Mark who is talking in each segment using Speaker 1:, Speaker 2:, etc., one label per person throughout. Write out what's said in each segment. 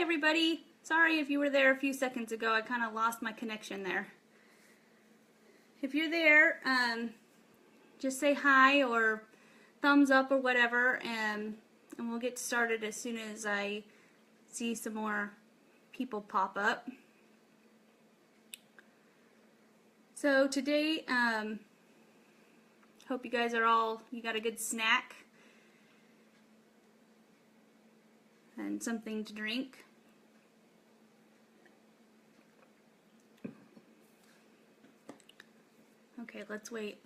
Speaker 1: everybody. Sorry if you were there a few seconds ago. I kind of lost my connection there. If you're there, just say hi or thumbs up or whatever, and we'll get started as soon as I see some more people pop up. So today, hope you guys are you got a good snack and something to drink. Okay, let's wait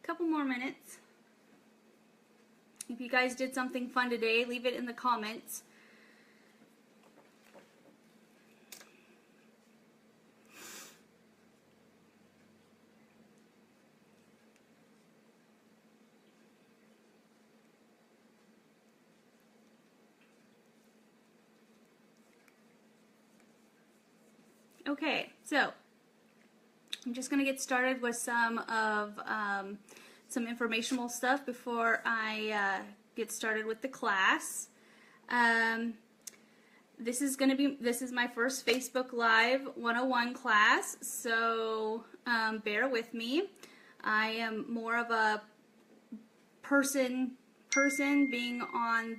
Speaker 1: a couple more minutes. If you guys did something fun today, leave it in the comments. Okay, so I'm just going to get started with some informational stuff before I get started with the class. This is my first Facebook Live 101 class, so bear with me. I am more of a person being on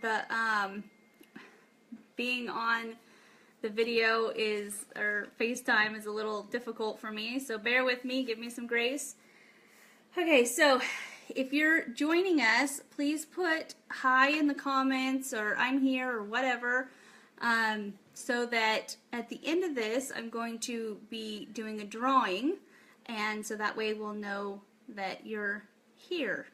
Speaker 1: the video or FaceTime is a little difficult for me, so bear with me, give me some grace. Okay, so if you're joining us, please put hi in the comments or I'm here or whatever, so that at the end of this I'm going to be doing a drawing, and so that way we'll know that you're here.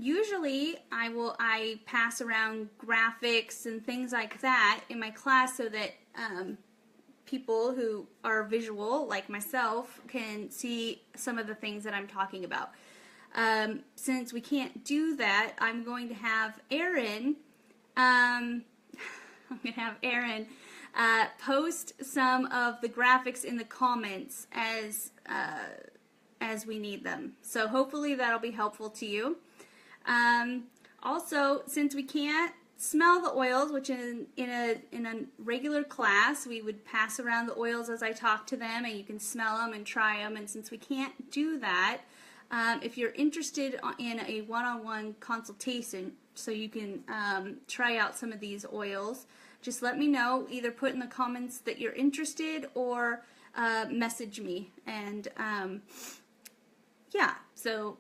Speaker 1: Usually I pass around graphics and things like that in my class so that people who are visual, like myself, can see some of the things that I'm talking about. Since we can't do that, I'm going to have Erin post some of the graphics in the comments as we need them. So hopefully that'll be helpful to you. Also, since we can't smell the oils, which in a regular class we would pass around the oils as I talk to them, and you can smell them and try them, and since we can't do that, if you're interested in a one-on-one consultation so you can try out some of these oils, just let me know. Either put in the comments that you're interested or message me, and yeah, so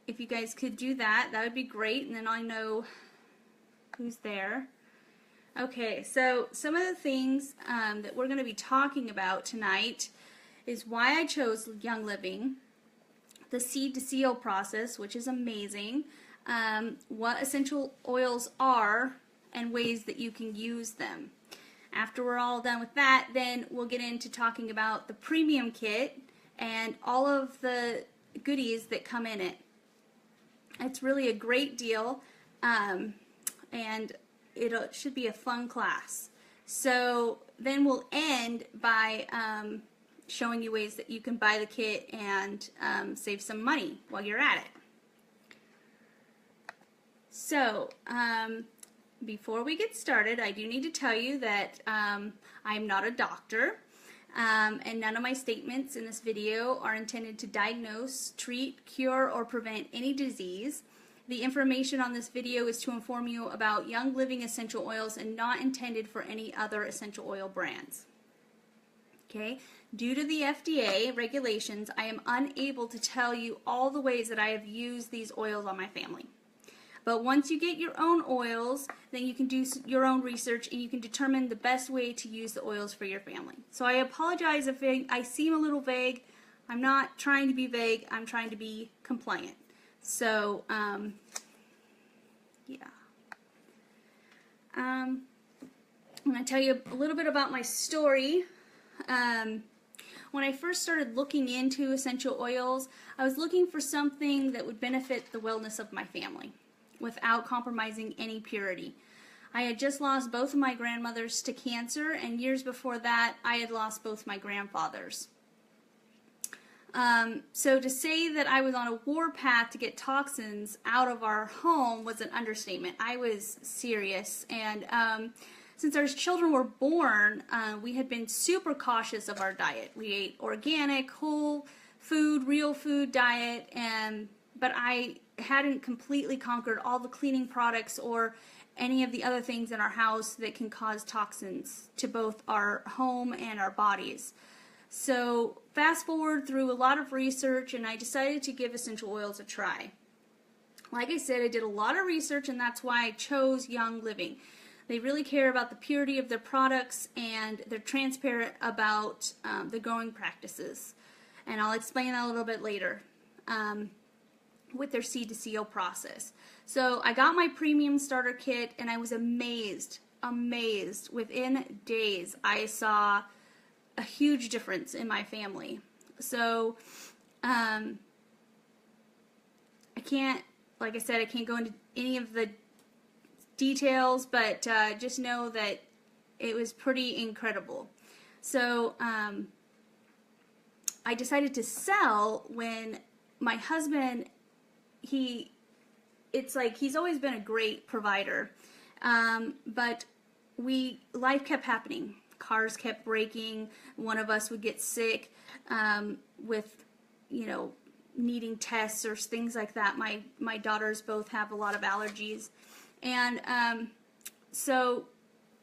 Speaker 1: if you guys could do that, that would be great, and then I know who's there. Okay, so some of the things that we're going to be talking about tonight is why I chose Young Living, the seed to seal process, which is amazing, what essential oils are, and ways that you can use them. After we're all done with that, then we'll get into talking about the premium kit and all of the goodies that come in it. It's really a great deal, and it should be a fun class. So then we'll end by showing you ways that you can buy the kit and save some money while you're at it. So before we get started, I do need to tell you that I'm not a doctor. And none of my statements in this video are intended to diagnose, treat, cure, or prevent any disease. The information on this video is to inform you about Young Living essential oils and not intended for any other essential oil brands. Okay? Due to the FDA regulations, I am unable to tell you all the ways that I have used these oils on my family. But once you get your own oils, then you can do your own research and you can determine the best way to use the oils for your family. So I apologize if I seem a little vague. I'm not trying to be vague. I'm trying to be compliant. So, yeah. I'm going to tell you a little bit about my story. When I first started looking into essential oils, I was looking for something that would benefit the wellness of my family without compromising any purity. I had just lost both of my grandmothers to cancer, and years before that, I had lost both my grandfathers. So to say that I was on a war path to get toxins out of our home was an understatement. I was serious, and since our children were born, we had been super cautious of our diet. We ate organic, whole food, real food diet, but I hadn't completely conquered all the cleaning products or any of the other things in our house that can cause toxins to both our home and our bodies. So fast forward through a lot of research, and I decided to give essential oils a try. Like I said, I did a lot of research, and that's why I chose Young Living. They really care about the purity of their products, and they're transparent about the growing practices. And I'll explain that a little bit later with their seed to seal process. So I got my premium starter kit, and I was amazed. Within days, I saw a huge difference in my family. So I can't, like I said, I can't go into any of the details, but just know that it was pretty incredible. So I decided to sell when my husband, it's like he's always been a great provider, but life kept happening. Cars kept breaking. One of us would get sick with, needing tests or things like that. My daughters both have a lot of allergies. And so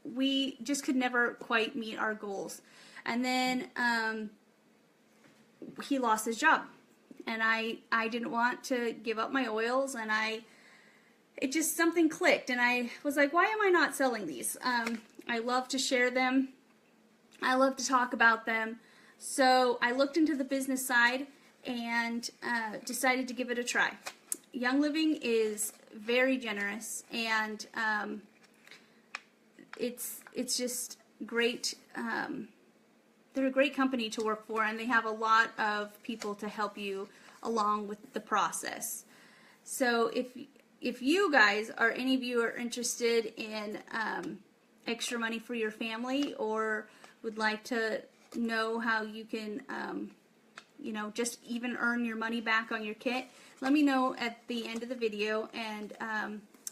Speaker 1: we just could never quite meet our goals. And then he lost his job. And I didn't want to give up my oils, and it just, something clicked. And I was like, why am I not selling these? I love to share them. I love to talk about them. So I looked into the business side and decided to give it a try. Young Living is very generous, and it's just great. They're a great company to work for, and they have a lot of people to help you along with the process. So if you guys, or any of you, are interested in extra money for your family, or would like to know how you can, just even earn your money back on your kit, let me know at the end of the video, and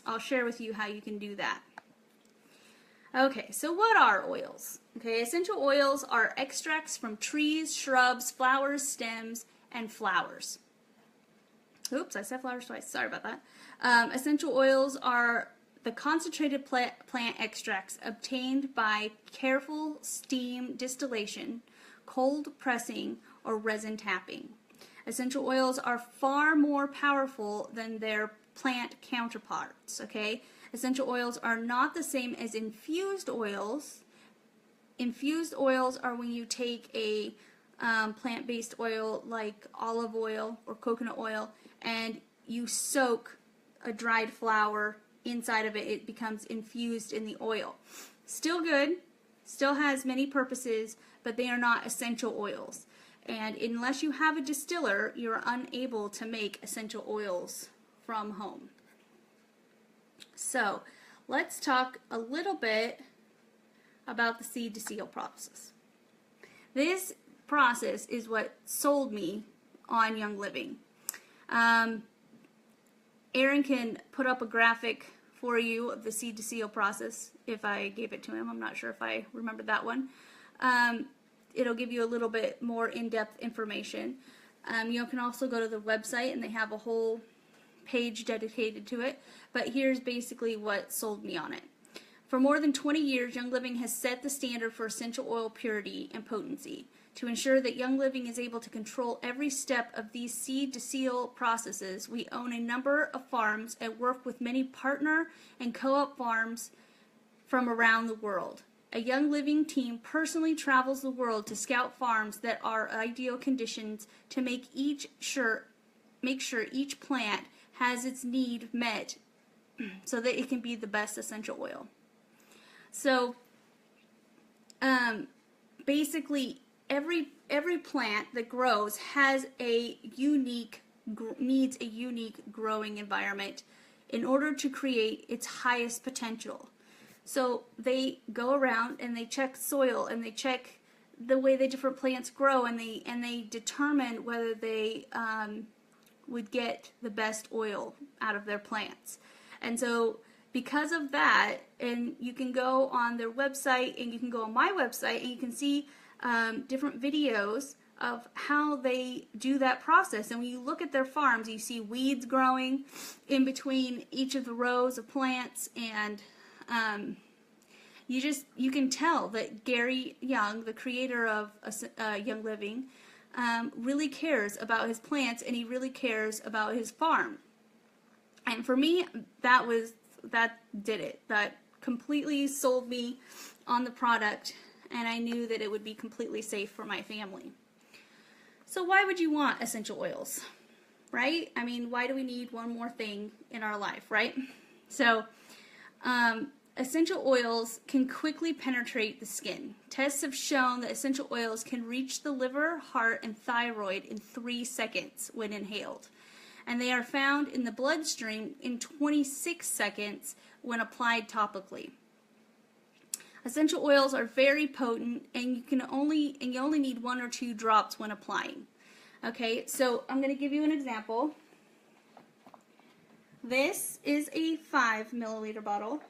Speaker 1: I'll share with you how you can do that. Okay, so what are oils? Okay, essential oils are extracts from trees, shrubs, flowers, stems, and flowers. Oops, I said flowers twice. Sorry about that. Essential oils are the concentrated plant extracts obtained by careful steam distillation, cold pressing, or resin tapping. Essential oils are far more powerful than their plant counterparts, okay? Essential oils are not the same as infused oils. Infused oils are when you take a plant-based oil like olive oil or coconut oil, and you soak a dried flower inside of it. It becomes infused in the oil. Still good, still has many purposes, but they are not essential oils. And unless you have a distiller, you're unable to make essential oils from home. So let's talk a little bit about the seed to seal process. This process is what sold me on Young Living. Aaron can put up a graphic for you of the seed to seal process if I gave it to him. I'm not sure if I remember that one. It'll give you a little bit more in-depth information. You can also go to the website, and they have a whole page dedicated to it. But here's basically what sold me on it. For more than 20 years, Young Living has set the standard for essential oil purity and potency. To ensure that Young Living is able to control every step of these seed to seal processes, we own a number of farms and work with many partner and co-op farms from around the world. A Young Living team personally travels the world to scout farms that are ideal conditions to make sure each plant has its need met so that it can be the best essential oil. So basically every plant that grows has needs a unique growing environment in order to create its highest potential. So they go around and they check soil, and they check the way the different plants grow, and they determine whether they would get the best oil out of their plants. And so because of that, and you can go on their website, and you can go on my website, and you can see different videos of how they do that process. And when you look at their farms, you see weeds growing in between each of the rows of plants, and you can tell that Gary Young, the creator of Young Living, really cares about his plants, and he really cares about his farm. And for me, that did it. That completely sold me on the product, and I knew that it would be completely safe for my family. So why would you want essential oils, right? I mean, why do we need one more thing in our life, right? So essential oils can quickly penetrate the skin. Tests have shown that essential oils can reach the liver, heart, and thyroid in 3 seconds when inhaled. And they are found in the bloodstream in 26 seconds when applied topically. Essential oils are very potent, and you only need 1 or 2 drops when applying. Okay, so I'm going to give you an example. This is a 5 milliliter bottle,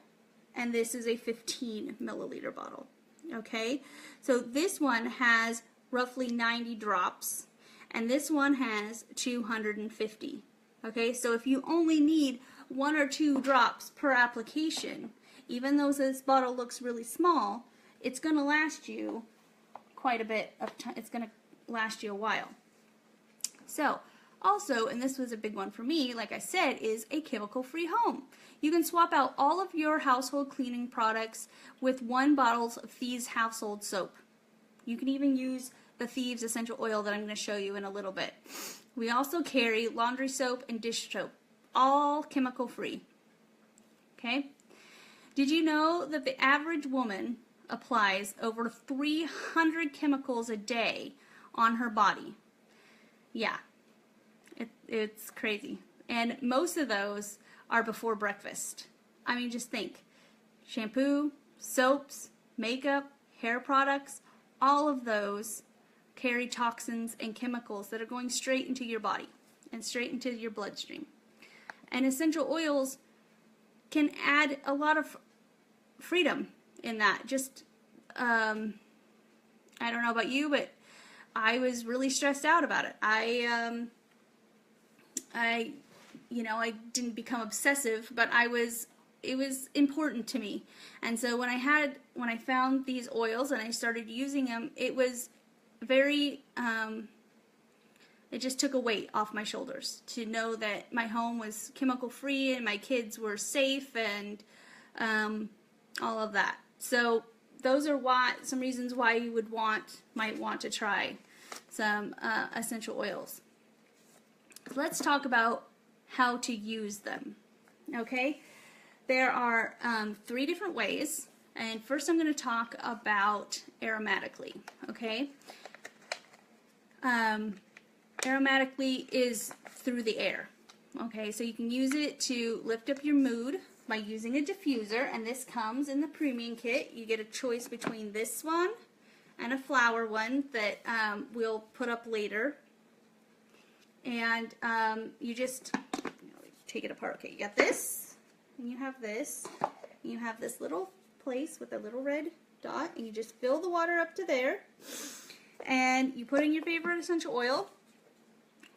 Speaker 1: and this is a 15 milliliter bottle. Okay, so this one has roughly 90 drops, and this one has 250. Okay, so if you only need 1 or 2 drops per application, even though this bottle looks really small, it's going to last you quite a bit of time. It's going to last you a while. So, also, and this was a big one for me, like I said, is a chemical-free home. You can swap out all of your household cleaning products with 1 bottle of Thieves household soap. You can even use the Thieves essential oil that I'm going to show you in a little bit. We also carry laundry soap and dish soap, all chemical-free. Okay? Did you know that the average woman applies over 300 chemicals a day on her body? Yeah, it's crazy. And most of those are before breakfast. I mean, just think. Shampoo, soaps, makeup, hair products, all of those carry toxins and chemicals that are going straight into your body and straight into your bloodstream. And essential oils can add a lot of freedom in that. Just, I don't know about you, but I was really stressed out about it. I didn't become obsessive, but it was important to me. And so when I found these oils and I started using them, it was very, it just took a weight off my shoulders to know that my home was chemical free and my kids were safe and all of that. So those are some reasons why you might want to try some essential oils. Let's talk about how to use them. Okay, there are 3 different ways, and first I'm going to talk about aromatically. Okay, aromatically is through the air. Okay, so you can use it to lift up your mood by using a diffuser, and this comes in the premium kit. You get a choice between this one and a flower one that we'll put up later. And you just take it apart. Okay, you got this, and you have this, and you have this little place with a little red dot, and you just fill the water up to there, and you put in your favorite essential oil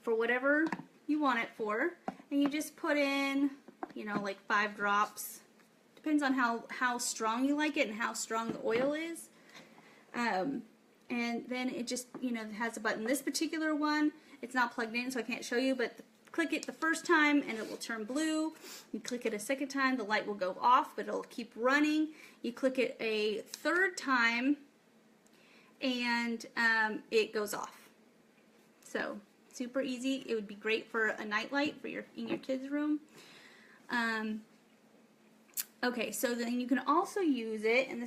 Speaker 1: for whatever you want it for, and you just put in, like 5 drops. Depends on how strong you like it and how strong the oil is. And then it just, has a button. This particular one, it's not plugged in, so I can't show you, but click it the first time and it will turn blue. You click it a second time, the light will go off, but it'll keep running. You click it a third time, and it goes off. So super easy. It would be great for a nightlight in your kids' room. Okay, so then you can also use it, and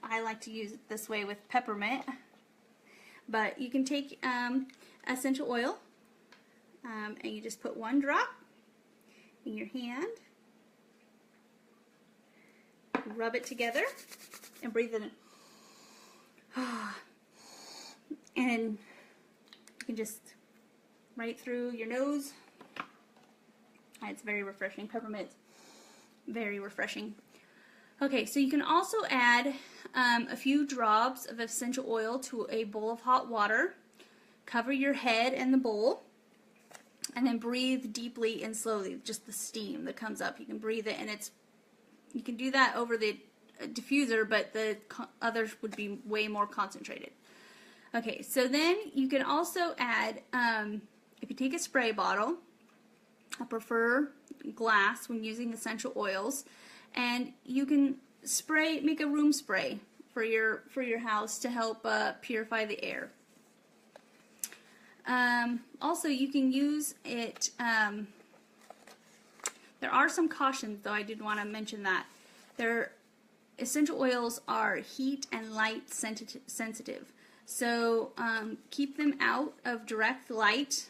Speaker 1: I like to use it this way with peppermint, but you can take essential oil, and you just put 1 drop in your hand, rub it together, and breathe it in. and you can just right through your nose. It's very refreshing. Peppermint, very refreshing. Okay, so you can also add a few drops of essential oil to a bowl of hot water. Cover your head and the bowl, and then breathe deeply and slowly, just the steam that comes up. You can breathe it, and you can do that over the diffuser, but the others would be way more concentrated. Okay, so then you can also add, if you take a spray bottle, I prefer glass when using essential oils, and you can make a room spray for your house to help purify the air. Also, you can use it, there are some cautions, though I did want to mention that. Essential oils are heat and light sensitive. So keep them out of direct light,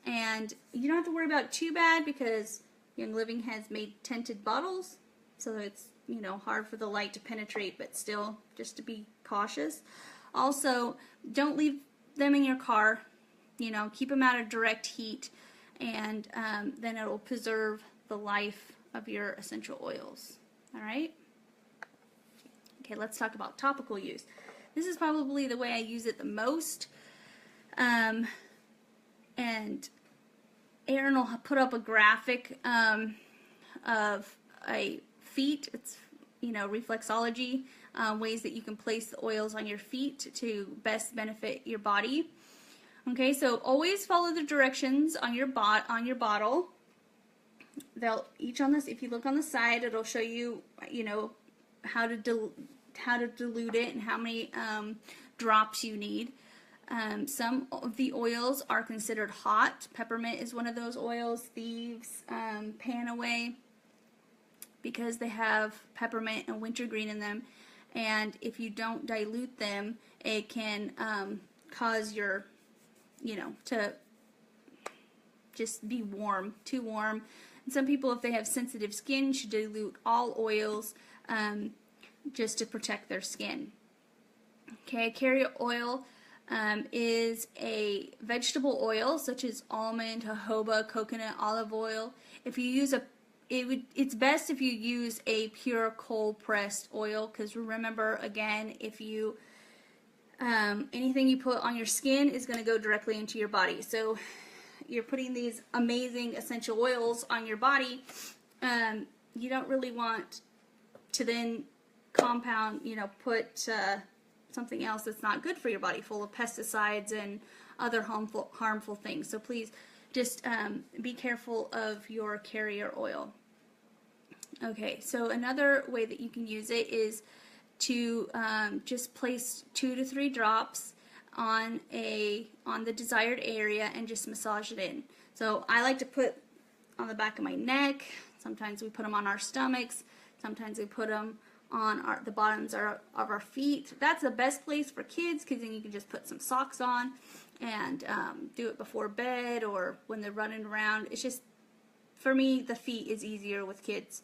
Speaker 1: and you don't have to worry about it too bad because Young Living has made tinted bottles, so it's hard for the light to penetrate, but still just to be cautious. Also, don't leave them in your car. Keep them out of direct heat, and then it will preserve the life of your essential oils. All right? Okay, let's talk about topical use. This is probably the way I use it the most. And Aaron will put up a graphic of a feet. It's, reflexology, ways that you can place the oils on your feet to best benefit your body. Okay, so always follow the directions on your bottle. They'll each on this. If you look on the side, it'll show you, how to dilute it and how many drops you need. Some of the oils are considered hot. Peppermint is one of those oils. Thieves, Panaway, because they have peppermint and wintergreen in them. And if you don't dilute them, it can cause your, to just be warm, too warm. And some people, if they have sensitive skin, should dilute all oils just to protect their skin. Okay, carrier oil is a vegetable oil such as almond, jojoba, coconut, olive oil. If you use it's best if you use a pure cold pressed oil, because remember, again, if you anything you put on your skin is going to go directly into your body. So you're putting these amazing essential oils on your body. You don't really want to then compound, put something else that's not good for your body, full of pesticides and other harmful things. So please just be careful of your carrier oil. Okay, so another way that you can use it is to just place 2 to 3 drops on the desired area and just massage it in. So I like to put on the back of my neck. Sometimes we put them on our stomachs. Sometimes we put them on the bottoms of our feet. That's the best place for kids, because then you can just put some socks on and do it before bed or when they're running around. It's just, for me, the feet is easier with kids.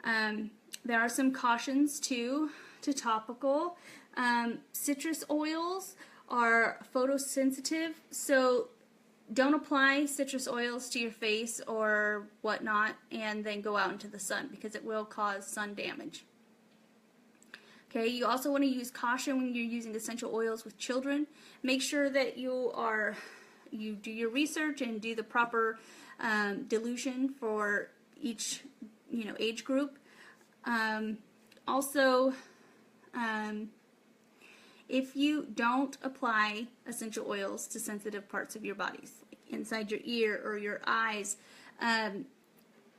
Speaker 1: There are some cautions too to topical. Citrus oils are photosensitive, so don't apply citrus oils to your face or whatnot and then go out into the sun, because it will cause sun damage. Okay, you also want to use caution when you're using essential oils with children. Make sure that you do your research and do the proper dilution for each age group. Also, if you don't apply essential oils to sensitive parts of your bodies, like inside your ear or your eyes,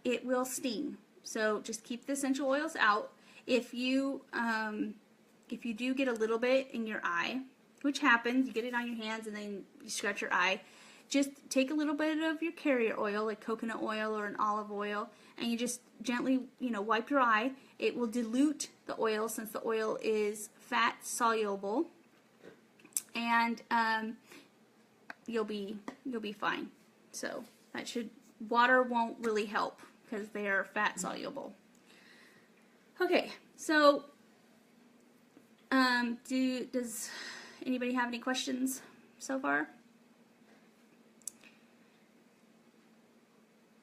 Speaker 1: it will sting. So just keep the essential oils out. If you do get a little bit in your eye, which happens, you get it on your hands and then you scratch your eye, just take a little bit of your carrier oil, like coconut oil or an olive oil, and you just gently, wipe your eye. It will dilute the oil, since the oil is fat soluble, and you'll be fine. So water won't really help because they are fat soluble. Okay, so does anybody have any questions so far?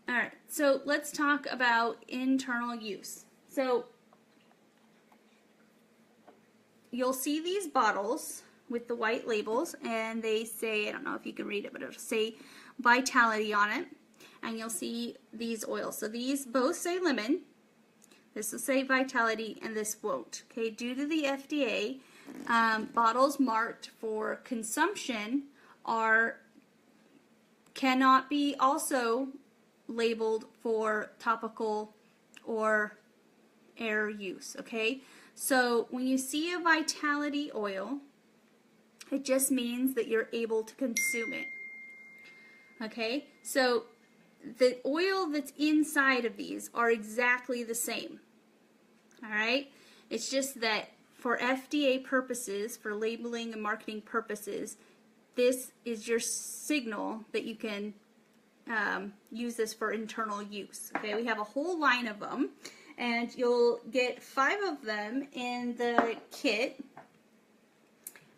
Speaker 1: All right, so let's talk about internal use. So you'll see these bottles with the white labels, and they say, I don't know if you can read it, but it'll say Vitality on it, and you'll see these oils. So these both say lemon, this will say Vitality, and this won't. Okay, due to the FDA, bottles marked for consumption cannot be also labeled for topical or air use. Okay, so when you see a Vitality oil, it just means that you're able to consume it. Okay, so the oil that's inside of these are exactly the same. All right, it's just that for FDA purposes, for labeling and marketing purposes, this is your signal that you can use this for internal use. Okay, we have a whole line of them, and you'll get 5 of them in the kit,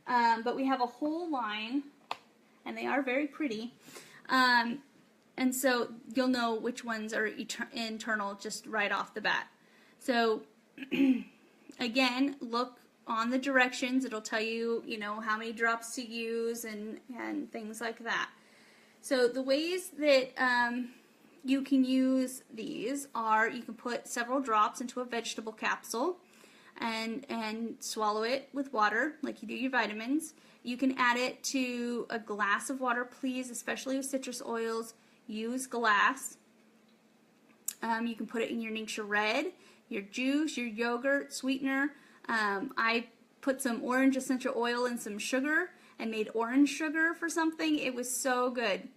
Speaker 1: but we have a whole line, and they are very pretty, and so you'll know which ones are internal just right off the bat. So again, look on the directions. It'll tell you, how many drops to use and things like that. So the ways that you can use these are, you can put several drops into a vegetable capsule and swallow it with water like you do your vitamins. You can add it to a glass of water, please, especially with citrus oils. Use glass. You can put it in your Ningxia Red, your juice, your yogurt, sweetener. I put some orange essential oil and some sugar and made orange sugar for something. It was so good.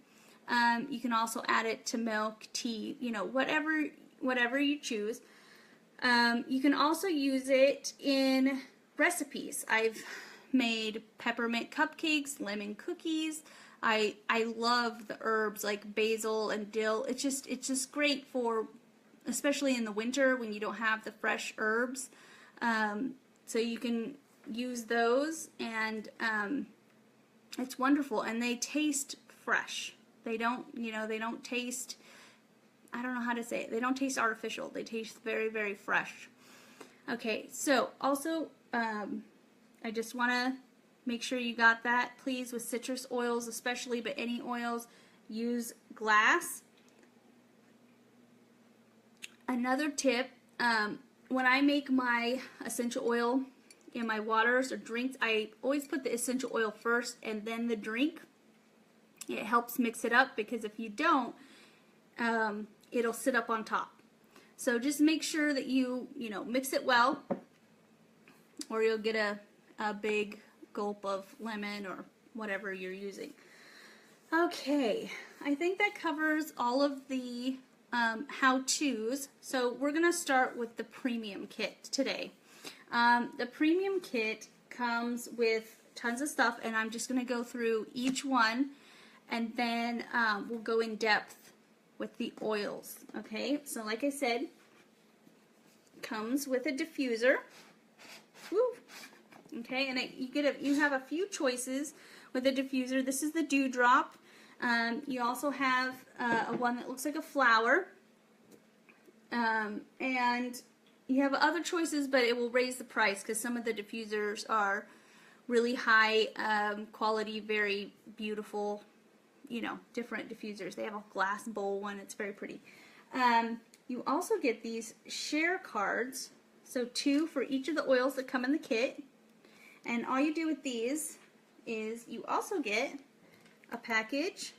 Speaker 1: You can also add it to milk, tea, whatever you choose. You can also use it in recipes. I've made peppermint cupcakes, lemon cookies. I love the herbs like basil and dill. It's just great for, especially in the winter when you don't have the fresh herbs. So you can use those, and it's wonderful, and they taste fresh. They don't, they don't taste, I don't know how to say it. They don't taste artificial. They taste very, very fresh. Okay, so also, I just want to make sure you got that. Please, with citrus oils especially, but any oils, use glass. Another tip, when I make my essential oil in my waters or drinks, I always put the essential oil first and then the drink. It helps mix it up, because if you don't, it'll sit up on top. So just make sure that you mix it well, or you'll get a big gulp of lemon or whatever you're using. Okay, I think that covers all of the how-tos. So we're going to start with the premium kit today. The premium kit comes with tons of stuff, and I'm just going to go through each one, and then we'll go in depth with the oils. Okay, so like I said, comes with a diffuser. Woo. Okay, and you have a few choices with a diffuser. This is the Dewdrop. You also have one that looks like a flower, and you have other choices, but it will raise the price because some of the diffusers are really high quality, very beautiful, different diffusers. They have a glass bowl one. It's very pretty. You also get these share cards, so 2 for each of the oils that come in the kit. And all you do with these is you also get a package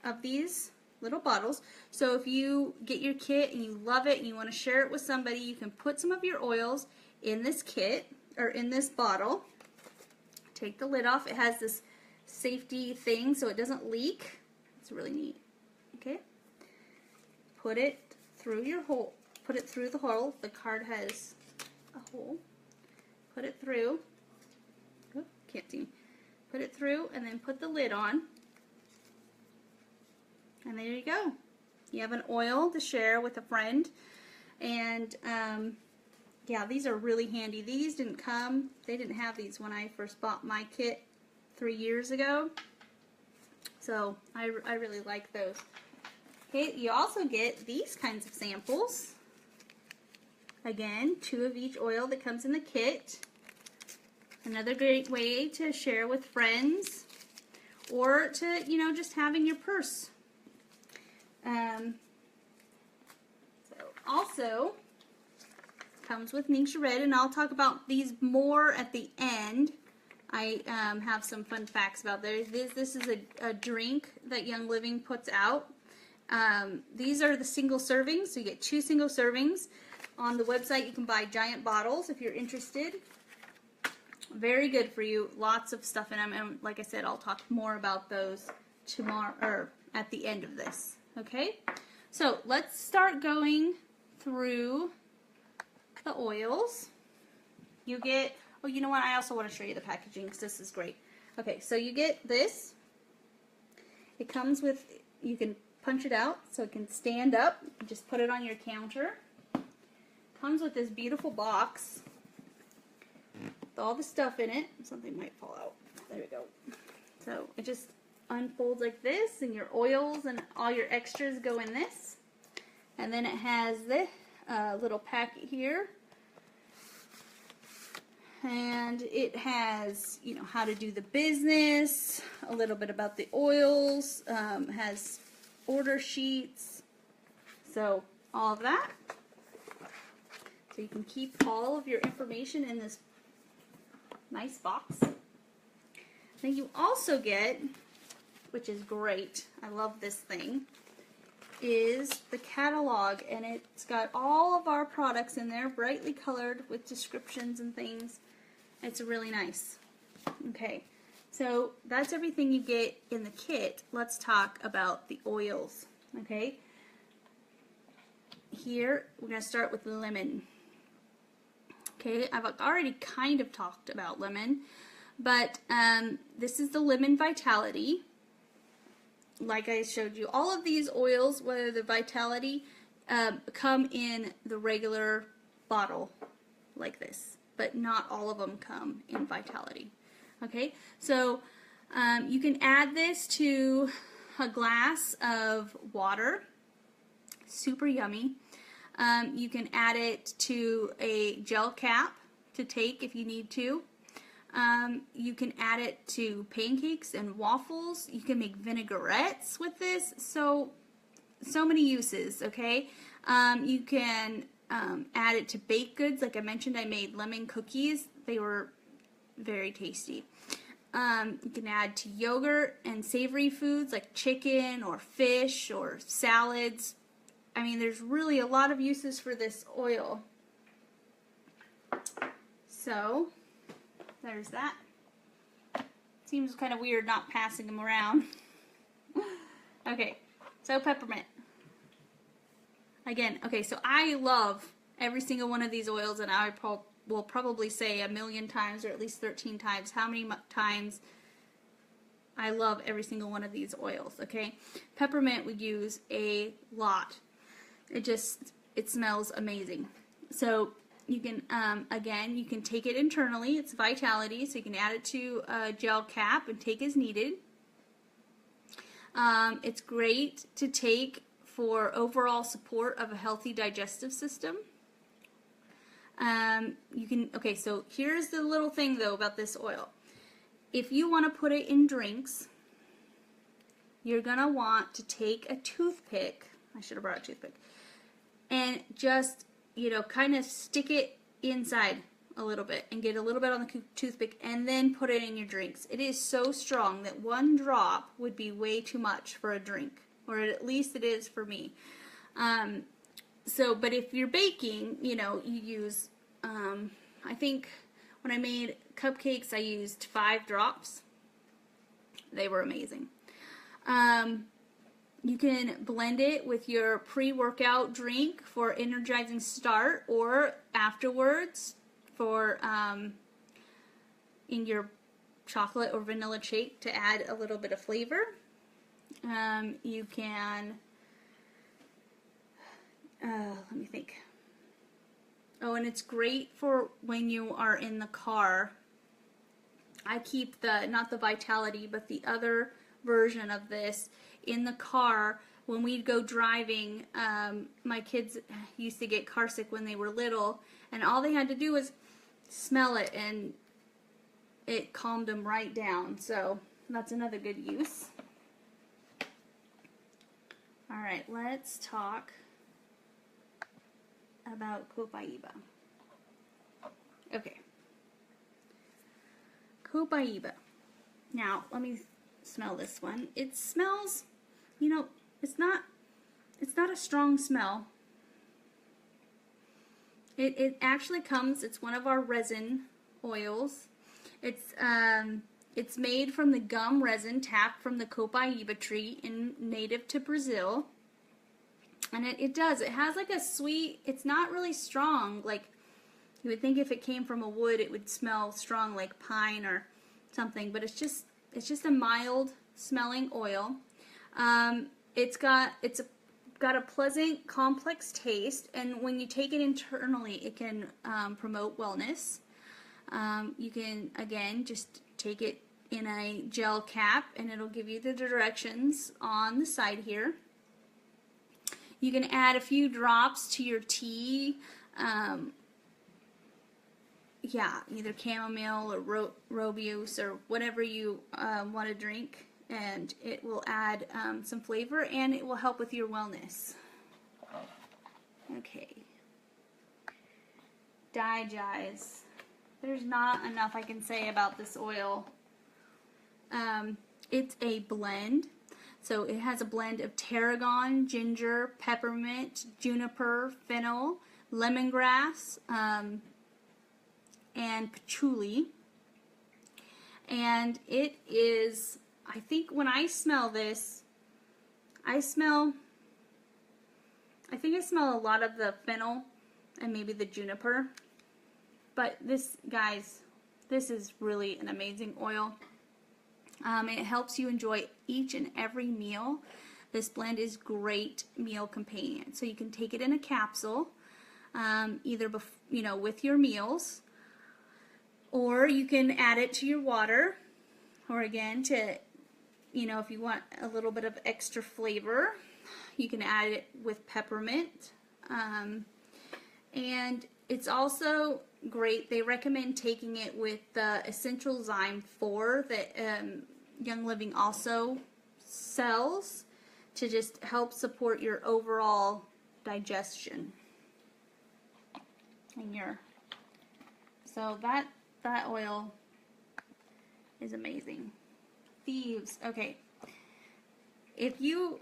Speaker 1: of these little bottles. So if you get your kit and you love it and you want to share it with somebody, you can put some of your oils in this kit, or in this bottle. Take the lid off. It has this safety thing so it doesn't leak. It's really neat. Okay. Put it through your hole. Put it through the hole. The card has a hole. Put it through. Oh, can't see. Put it through, and then put the lid on. And there you go. You have an oil to share with a friend. And yeah, these are really handy. These didn't come. They didn't have these when I first bought my kit 3 years ago. So I really like those. Okay, you also get these kinds of samples. Again, 2 of each oil that comes in the kit. Another great way to share with friends or to, you know, just have in your purse. So also comes with Ningxia Red, and I'll talk about these more at the end. I have some fun facts about this. This is a drink that Young Living puts out. These are the single servings, so you get 2 single servings. On the website, you can buy giant bottles if you're interested. Very good for you. Lots of stuff in them, and like I said, I'll talk more about those tomorrow or at the end of this. Okay, so let's start going through the oils. You get, oh, you know what? I also want to show you the packaging because this is great. Okay, so you get this. It comes with, you can punch it out so it can stand up. Just put it on your counter. Comes with this beautiful box with all the stuff in it. Something might fall out. There we go. So it just unfolds like this, and your oils and all your extras go in this. And then it has this little packet here. And it has, you know, how to do the business, a little bit about the oils, has order sheets, so all of that. So you can keep all of your information in this nice box. Then you also get, which is great, I love this thing, is the catalog, and it's got all of our products in there, brightly colored with descriptions and things. It's really nice. Okay, so that's everything you get in the kit. Let's talk about the oils. Okay, here we're going to start with lemon. Okay, I've already kind of talked about lemon, but this is the Lemon Vitality. Like I showed you, all of these oils, whether the Vitality, come in the regular bottle like this, but not all of them come in Vitality. Okay, so you can add this to a glass of water. Super yummy. You can add it to a gel cap to take if you need to. You can add it to pancakes and waffles. You can make vinaigrettes with this. So many uses, okay? You can add it to baked goods. Like I mentioned, I made lemon cookies. They were very tasty. You can add to yogurt and savory foods like chicken or fish or salads. I mean, there's really a lot of uses for this oil. So, there's that. Seems kind of weird not passing them around. Okay, so peppermint. Again, okay, so I love every single one of these oils, and I will probably say 1,000,000 times, or at least 13 times, how many times I love every single one of these oils, okay? Peppermint we use a lot. It smells amazing. So you can, again, you can take it internally. It's Vitality, so you can add it to a gel cap and take as needed. It's great to take for overall support of a healthy digestive system. Okay, so here's the little thing though about this oil. If you want to put it in drinks, you're going to want to take a toothpick. I should have brought a toothpick. And just, you know, kind of stick it inside a little bit and get a little bit on the toothpick and then put it in your drinks. It is so strong that 1 drop would be way too much for a drink, or at least it is for me. But if you're baking, you know, you use, I think when I made cupcakes, I used 5 drops. They were amazing. You can blend it with your pre-workout drink for energizing start, or afterwards for in your chocolate or vanilla shake to add a little bit of flavor. You can, let me think. Oh, and it's great for when you are in the car I keep the, not the Vitality, but the other version of this in the car when we'd go driving. My kids used to get car sick when they were little, and all they had to do was smell it, and it calmed them right down. So that's another good use. All right, let's talk about Copaiba. Okay. Copaiba. Now, let me smell this one. It smells, you know, it's not a strong smell. It actually comes, it's one of our resin oils. It's made from the gum resin tapped from the Copaiba tree native to Brazil. And it has like a sweet, it's not really strong. Like, you would think if it came from a wood, it would smell strong like pine or something, but it's just a mild smelling oil. It's got a pleasant, complex taste, and when you take it internally, it can promote wellness. You can, again, just take it in a gel cap, and it'll give you the directions on the side here. You can add a few drops to your tea. Yeah, either chamomile or rooibos or whatever you want to drink, and it will add some flavor, and it will help with your wellness. Okay. Digize. There's not enough I can say about this oil. It's a blend. So it has a blend of tarragon, ginger, peppermint, juniper, fennel, lemongrass, and patchouli. And it is, I think when I smell this, I think I smell a lot of the fennel and maybe the juniper. But this, guys, this is really an amazing oil. It helps you enjoy each and every meal. This blend is great meal companion. So you can take it in a capsule, either with your meals, or you can add it to your water, or again to, if you want a little bit of extra flavor, you can add it with peppermint. And it's also great. They recommend taking it with the Essential Zyme 4 that Young Living also sells to just help support your overall digestion. So that oil is amazing. Thieves. Okay. If you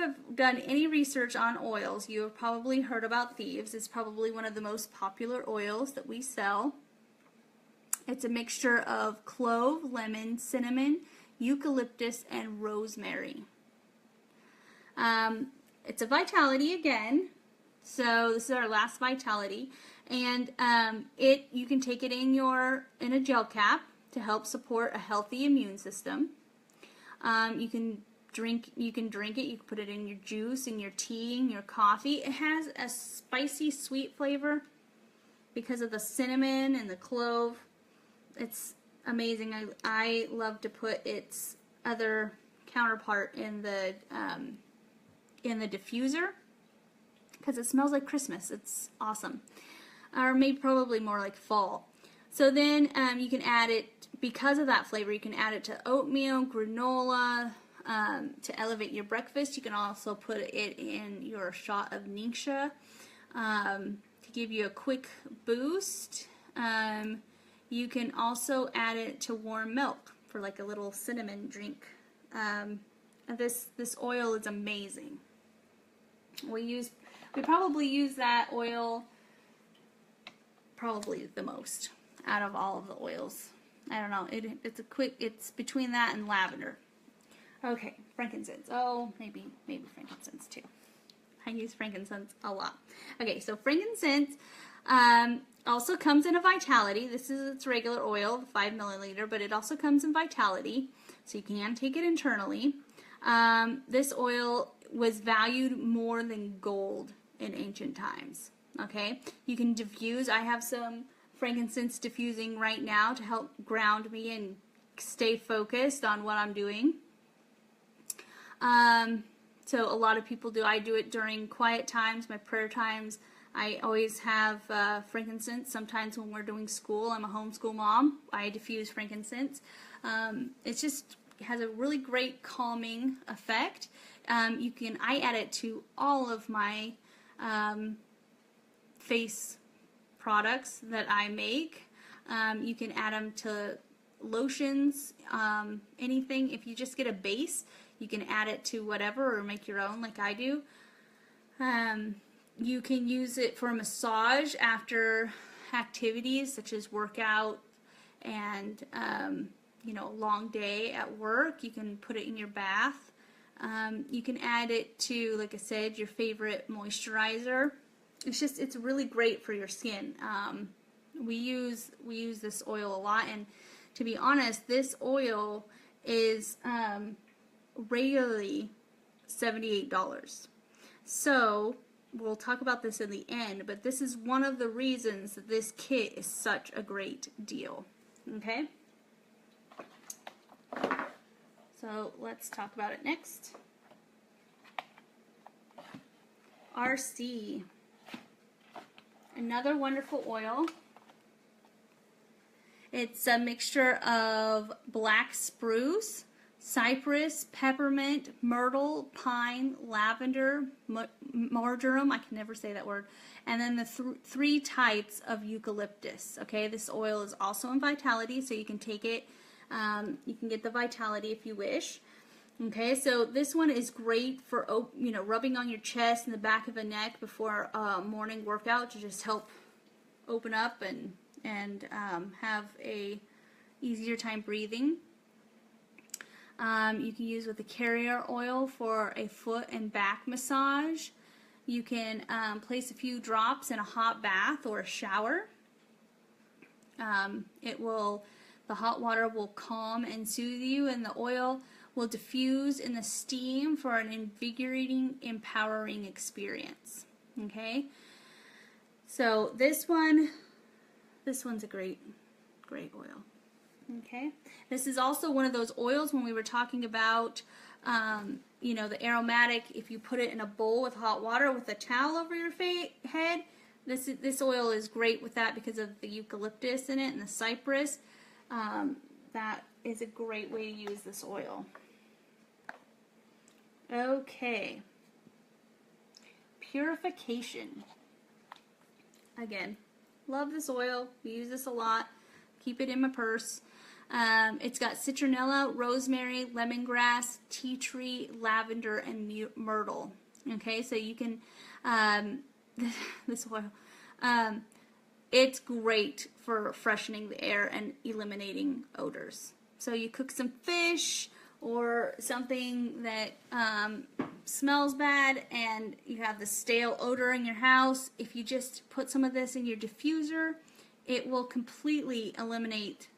Speaker 1: have done any research on oils, you have probably heard about Thieves. It's probably one of the most popular oils that we sell. It's a mixture of clove, lemon, cinnamon, eucalyptus, and rosemary. It's a Vitality again. So this is our last Vitality, and you can take it in a gel cap to help support a healthy immune system. You can drink it. You can put it in your juice, in your tea, in your coffee. It has a spicy, sweet flavor because of the cinnamon and the clove. It's amazing. I love to put its other counterpart in the diffuser because it smells like Christmas. It's awesome, or maybe probably more like fall. So then you can add it, because of that flavor, you can add it to oatmeal, granola, to elevate your breakfast. You can also put it in your shot of Ningxia to give you a quick boost. You can also add it to warm milk for like a little cinnamon drink. This oil is amazing. We probably use that oil probably the most out of all of the oils. I don't know. It's between that and lavender. Okay, frankincense. Oh, maybe frankincense too. I use frankincense a lot. Okay, so frankincense also comes in a Vitality. This is its regular oil, 5 milliliter, but it also comes in Vitality, so you can take it internally. This oil was valued more than gold in ancient times. Okay, you can diffuse. I have some frankincense diffusing right now to help ground me and stay focused on what I'm doing. So a lot of people do. I do it during quiet times, my prayer times. I always have frankincense. Sometimes when we're doing school, I'm a homeschool mom, I diffuse frankincense. It's just has a really great calming effect. I add it to all of my face products that I make. You can add them to lotions, anything. If you just get a base, you can add it to whatever or make your own like I do. You can use it for a massage after activities such as workout and you know, a long day at work. You can put it in your bath. You can add it to, like I said, your favorite moisturizer. It's really great for your skin. We use this oil a lot, and to be honest, this oil is regularly $78. So we'll talk about this in the end, but this is one of the reasons that this kit is such a great deal. Okay? So let's talk about it next. RC. Another wonderful oil. It's a mixture of black spruce, cypress, peppermint, myrtle, pine, lavender, marjoram, I can never say that word, and then the three types of eucalyptus. Okay, this oil is also in Vitality, so you can take it, you can get the Vitality if you wish. Okay, so this one is great for, you know, rubbing on your chest and the back of the neck before a morning workout to just help open up and have a easier time breathing. You can use with the carrier oil for a foot and back massage. You can place a few drops in a hot bath or a shower. The hot water will calm and soothe you, and the oil will diffuse in the steam for an invigorating, empowering experience. Okay, so this one's a great oil. Okay, this is also one of those oils when we were talking about, you know, the aromatic. If you put it in a bowl with hot water with a towel over your head, this oil is great with that because of the eucalyptus in it and the cypress. That is a great way to use this oil. Okay, purification. Again, love this oil. We use this a lot. Keep it in my purse. It's got citronella, rosemary, lemongrass, tea tree, lavender, and myrtle. Okay, so you can, this oil, it's great for freshening the air and eliminating odors. So you cook some fish or something that smells bad and you have the stale odor in your house. If you just put some of this in your diffuser, it will completely eliminate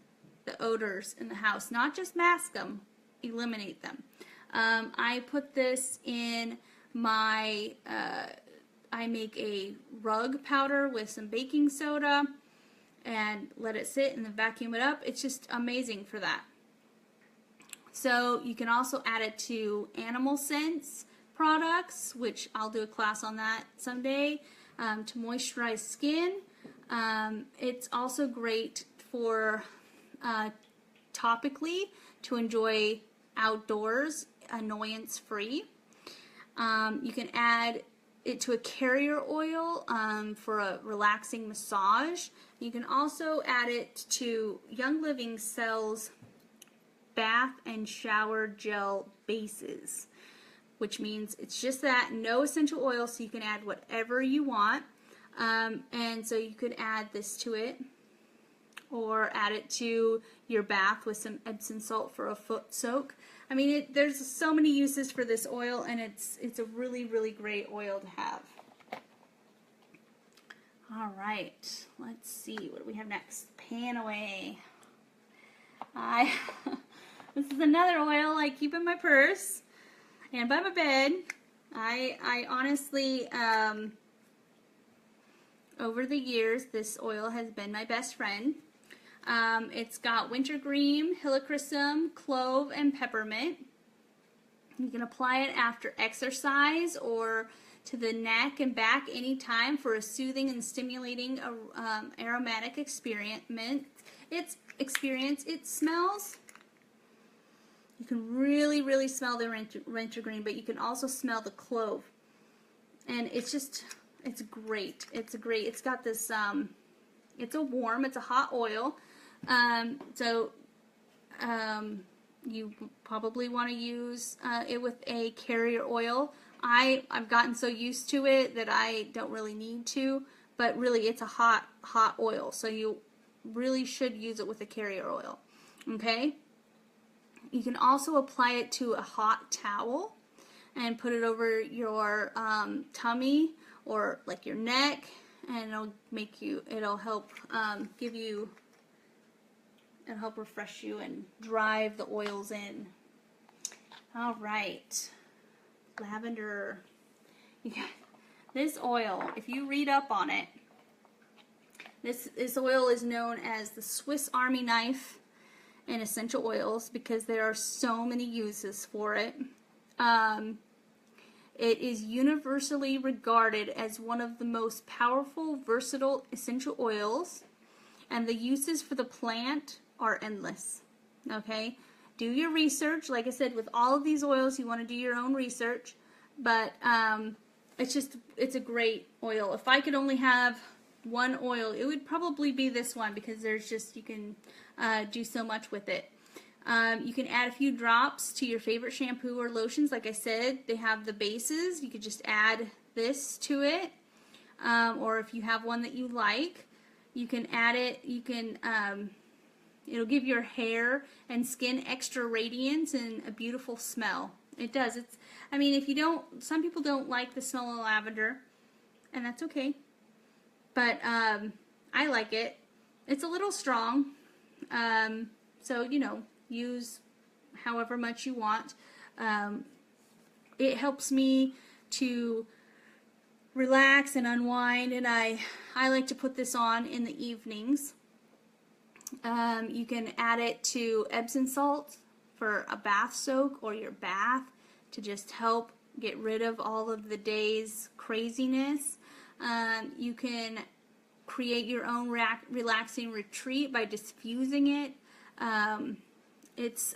Speaker 1: the odors in the house. Not just mask them, eliminate them. I put this in my, I make a rug powder with some baking soda and let it sit and then vacuum it up. It's just amazing for that. So you can also add it to animal scents products, which I'll do a class on that someday, to moisturize skin. It's also great for topically to enjoy outdoors, annoyance free. You can add it to a carrier oil for a relaxing massage. You can also add it to Young Living sells bath and shower gel bases, which means it's just that, no essential oil, so you can add whatever you want. And so you could add this to it, or add it to your bath with some Epsom salt for a foot soak. I mean, there's so many uses for this oil, and it's a really, really great oil to have. All right, let's see, what do we have next? Panaway. This is another oil I keep in my purse and by my bed. I honestly, over the years, this oil has been my best friend. It's got wintergreen, helichrysum, clove, and peppermint. You can apply it after exercise or to the neck and back anytime for a soothing and stimulating aromatic experience. It smells. You can really, really smell the wintergreen, but you can also smell the clove. And it's great. It's got this, it's a hot oil. You probably want to use it with a carrier oil. I've gotten so used to it that I don't really need to, but really it's a hot oil, so you really should use it with a carrier oil. Okay? You can also apply it to a hot towel and put it over your tummy or like your neck, and it'll help refresh you and drive the oils in. All right, lavender. This oil, if you read up on it, this oil is known as the Swiss Army knife in essential oils because there are so many uses for it. It is universally regarded as one of the most powerful, versatile essential oils, and the uses for the plant are endless. Okay? Do your research. Like I said, with all of these oils, you want to do your own research, but it's a great oil. If I could only have one oil, it would probably be this one because you can do so much with it. You can add a few drops to your favorite shampoo or lotions. Like I said, they have the bases. You could just add this to it, or if you have one that you like, you can add it. It'll give your hair and skin extra radiance and a beautiful smell. It does. Some people don't like the smell of lavender, and that's okay. But I like it. It's a little strong, so use however much you want. It helps me to relax and unwind, and I like to put this on in the evenings. You can add it to Epsom salt for a bath soak or your bath to just help get rid of all of the day's craziness. You can create your own relaxing retreat by diffusing it. It's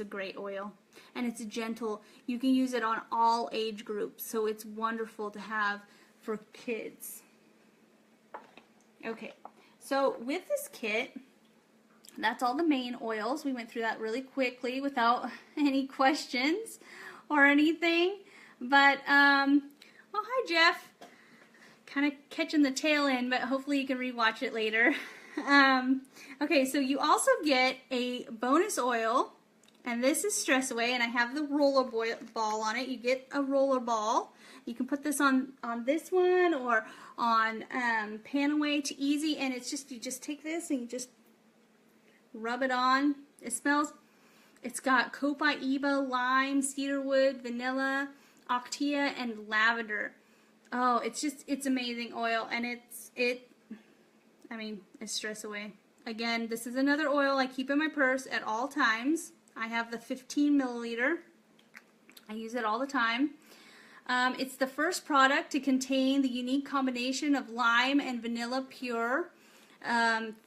Speaker 1: a great oil, and it's gentle. You can use it on all age groups, so it's wonderful to have for kids. Okay, so with this kit, that's all the main oils. We went through that really quickly without any questions or anything. But, oh, hi, Jeff. Kind of catching the tail end, but hopefully you can rewatch it later. Okay, so you also get a bonus oil, and this is Stress Away, and I have the roller ball on it. You get a roller ball. You can put this on this one or on Pan Away to Easy, and it's just, you just take this and you just rub it on. It's got copaiba, lime, cedarwood, vanilla, octia, and lavender. Oh, it's amazing oil, and it's Stress Away. Again, this is another oil I keep in my purse at all times. I have the 15 milliliter. I use it all the time. It's the first product to contain the unique combination of lime and vanilla pure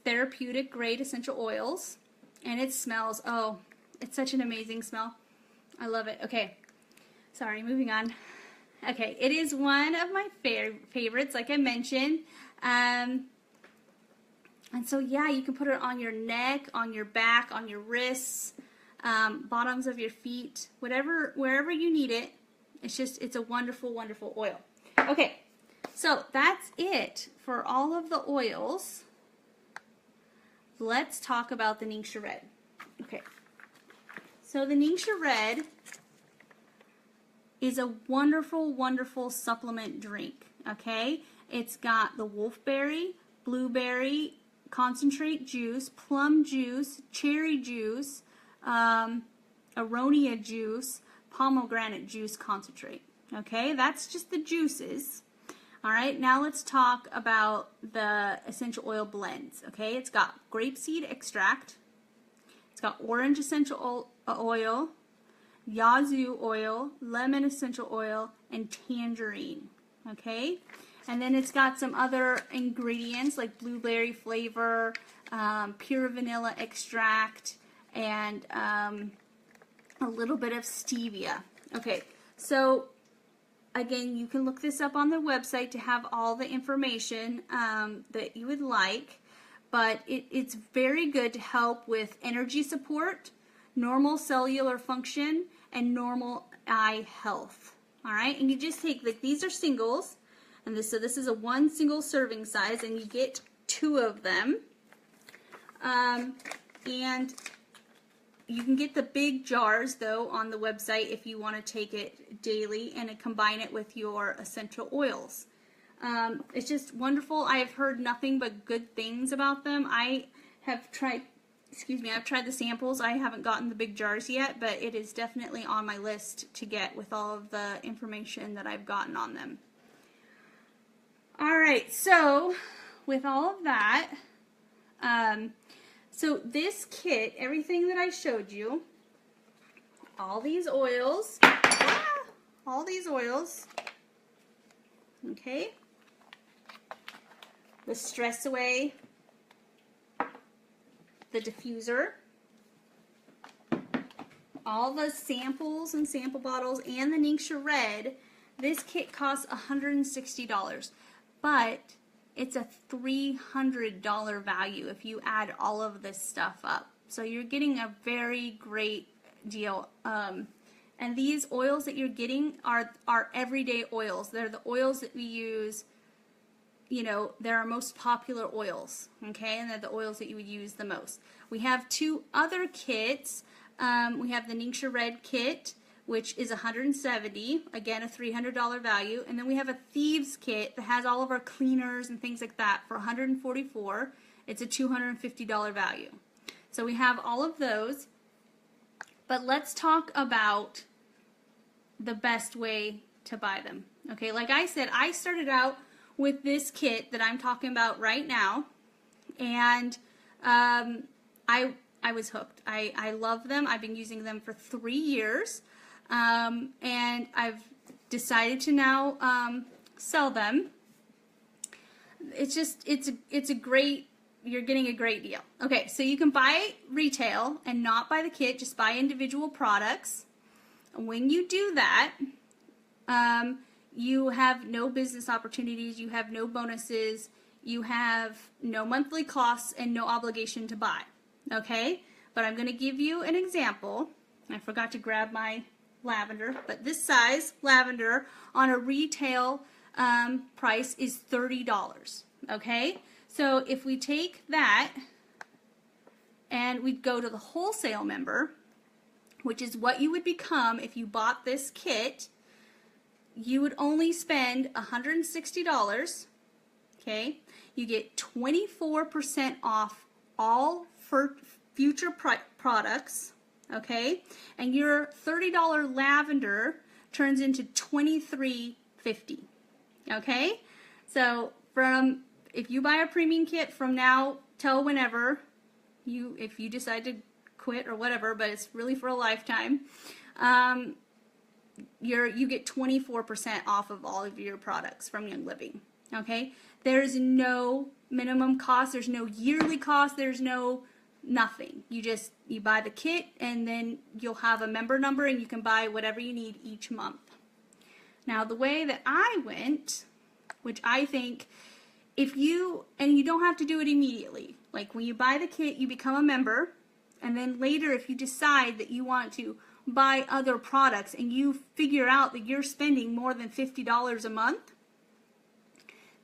Speaker 1: therapeutic grade essential oils, and it smells, oh, it's such an amazing smell. I love it. Okay, sorry, moving on. Okay, it is one of my favorites, like I mentioned. And so, yeah, you can put it on your neck, on your back, on your wrists, bottoms of your feet, wherever you need it. It's a wonderful, wonderful oil. Okay, so that's it for all of the oils. Let's talk about the Ningxia Red. Okay, so the Ningxia Red is a wonderful, wonderful supplement drink. Okay, it's got the wolfberry, blueberry concentrate juice, plum juice, cherry juice, aronia juice, pomegranate juice concentrate. Okay, that's just the juices. All right, now let's talk about the essential oil blends. Okay, it's got grapeseed extract, it's got orange essential oil, yazoo oil, lemon essential oil, and tangerine. Okay, and then it's got some other ingredients like blueberry flavor, pure vanilla extract, and a little bit of stevia. Okay, so again, you can look this up on the website to have all the information that you would like, but it's very good to help with energy support, normal cellular function, and normal eye health. All right, and you just take, like, these are singles, and so this is a 1 single serving size, and you get 2 of them. And you can get the big jars, though, on the website if you want to take it daily and combine it with your essential oils. It's just wonderful. I have heard nothing but good things about them. I have tried, I've tried the samples. I haven't gotten the big jars yet, but it is definitely on my list to get with all of the information that I've gotten on them. All right, so with all of that, so this kit, everything that I showed you, all these oils, okay, the Stress Away, the diffuser, all the samples and sample bottles, and the Ningxia Red, this kit costs $160, but it's a $300 value if you add all of this stuff up. So you're getting a very great deal. And these oils that you're getting are everyday oils. They're the oils that we use, you know, they're our most popular oils, okay? And they're the oils that you would use the most. We have 2 other kits. We have the Ningxia Red kit, which is $170, again a $300 value, and then we have a Thieves kit that has all of our cleaners and things like that for $144. It's a $250 value. So we have all of those, but let's talk about the best way to buy them. Okay, like I said, I started out with this kit that I'm talking about right now, and I was hooked. I love them. I've been using them for 3 years. And I've decided to now sell them. It's just, it's a great, you're getting a great deal. Okay, so you can buy retail and not buy the kit, just buy individual products. And when you do that, you have no business opportunities, you have no bonuses, you have no monthly costs, and no obligation to buy. Okay, but I'm going to give you an example. I forgot to grab my lavender, but this size lavender on a retail price is $30. Okay, so if we take that and we go to the wholesale member, which is what you would become if you bought this kit, you would only spend $160. Okay, you get 24% off all future products. Okay, and your $30 lavender turns into $23.50. Okay, so if you buy a premium kit from now till whenever if you decide to quit or whatever, but it's really for a lifetime, you get 24% off of all of your products from Young Living. Okay, there's no minimum cost, there's no yearly cost, there's no nothing. You buy the kit, and then you'll have a member number, and you can buy whatever you need each month. Now, the way that I went, which I think and you don't have to do it immediately. Like when you buy the kit, you become a member, and then later if you decide that you want to buy other products and you figure out that you're spending more than $50 a month,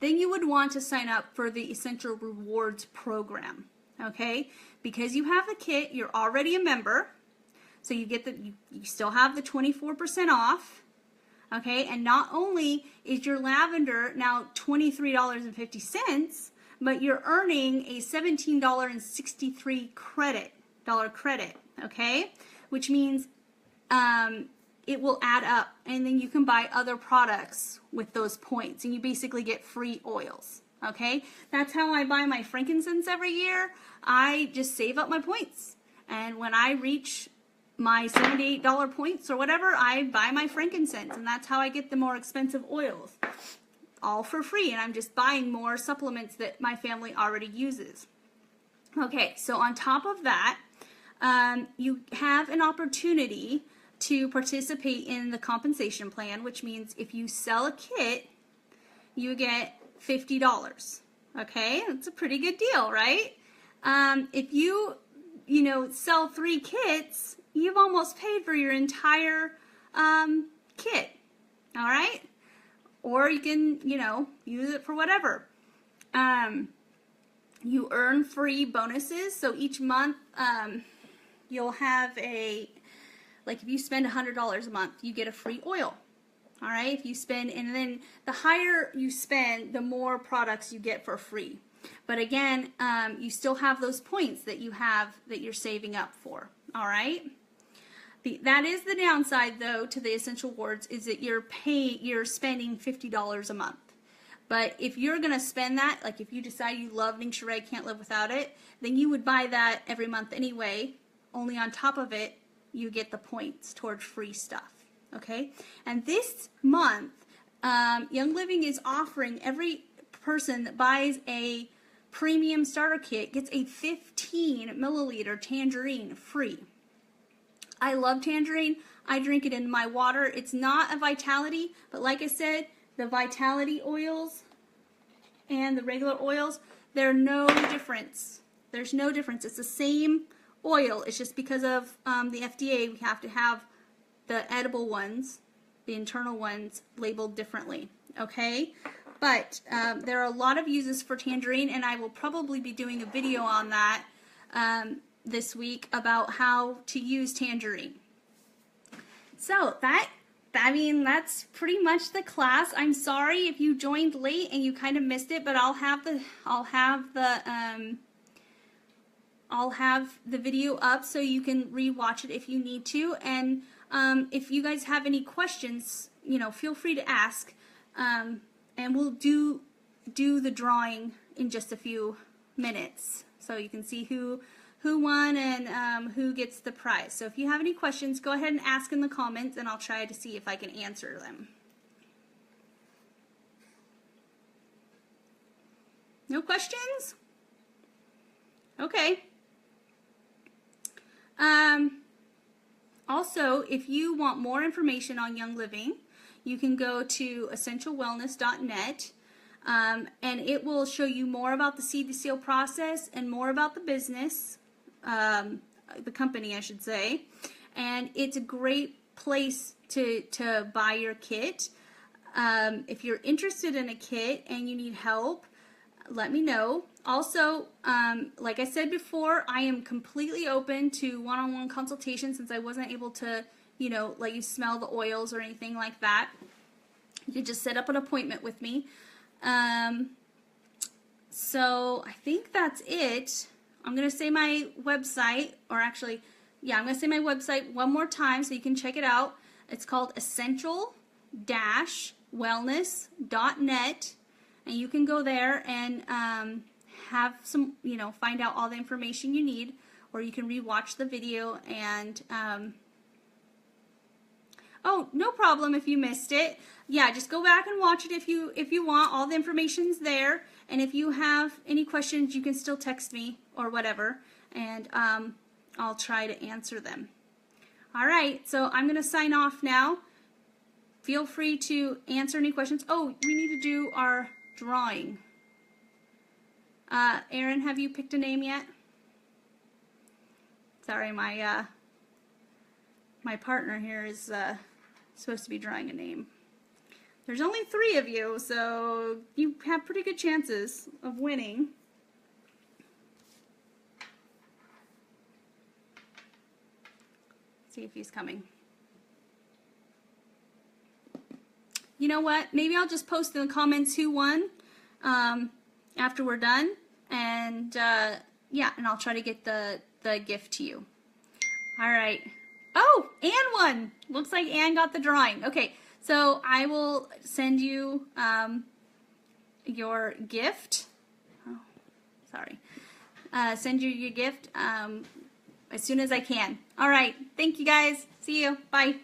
Speaker 1: then you would want to sign up for the Essential Rewards program. Okay, because you have the kit, you're already a member, so you get you still have the 24% off. Okay, and not only is your lavender now $23.50, but you're earning a $17.63 credit. Okay, which means it will add up, and then you can buy other products with those points, and you basically get free oils. Okay, that's how I buy my frankincense every year. I just save up my points, and when I reach my $78 points or whatever, I buy my frankincense, and that's how I get the more expensive oils, all for free, and I'm just buying more supplements that my family already uses. Okay, so on top of that, you have an opportunity to participate in the compensation plan, which means if you sell a kit, you get $50. Okay, that's a pretty good deal, right? If you sell 3 kits, you've almost paid for your entire kit. All right, or you can use it for whatever. You earn free bonuses, so each month you'll have if you spend $100 a month, you get a free oil. All right, if you spend, and then the higher you spend, the more products you get for free. But again, you still have those points that you're saving up for. All right. That is the downside, though, to the Essential Rewards, is that you're spending $50 a month. But if you're going to spend that, like if you decide you love Ningxia Red, can't live without it, then you would buy that every month anyway. Only on top of it, you get the points towards free stuff. Okay? And this month, Young Living is offering every person that buys a premium starter kit gets a 15 milliliter tangerine free. I love tangerine. I drink it in my water. It's not a Vitality, but like I said, the Vitality oils and the regular oils, there's no difference. There's no difference. It's the same oil. It's just because of the FDA, we have to have the edible ones, the internal ones, labeled differently. Okay? But there are a lot of uses for tangerine, and I will probably be doing a video on that this week about how to use tangerine. So that's pretty much the class. I'm sorry if you joined late and you kind of missed it, but I'll have the video up so you can rewatch it if you need to. And if you guys have any questions, feel free to ask. And we'll do the drawing in just a few minutes, so you can see who won and who gets the prize. So if you have any questions, go ahead and ask in the comments, and I'll try to see if I can answer them. No questions? Okay. Also, if you want more information on Young Living, you can go to essentialwellness.net, and it will show you more about the seed to sale process and more about the business, the company, I should say. And it's a great place to buy your kit. If you're interested in a kit and you need help, let me know. Also, like I said before, I am completely open to one-on-one consultation, since I wasn't able to, let you smell the oils or anything like that. You can just set up an appointment with me. So I think that's it. I'm going to say my website, or actually, yeah, I'm going to say my website one more time so you can check it out. It's called essential-wellness.net, and you can go there and have some, find out all the information you need, or you can rewatch the video. And oh, no problem if you missed it. Yeah, just go back and watch it if you want. All the information's there, and if you have any questions, you can still text me or whatever, and I'll try to answer them. All right, so I'm going to sign off now. Feel free to answer any questions. Oh, we need to do our drawing. Erin, have you picked a name yet? Sorry, my partner here is supposed to be drawing a name. There's only 3 of you, so you have pretty good chances of winning. See if he's coming. You know what? Maybe I'll just post in the comments who won after we're done, and yeah, and I'll try to get the gift to you. All right. Oh, Anne won. Looks like Anne got the drawing. Okay, so I will send you your gift. Oh, sorry. Send you your gift as soon as I can. All right. Thank you guys. See you. Bye.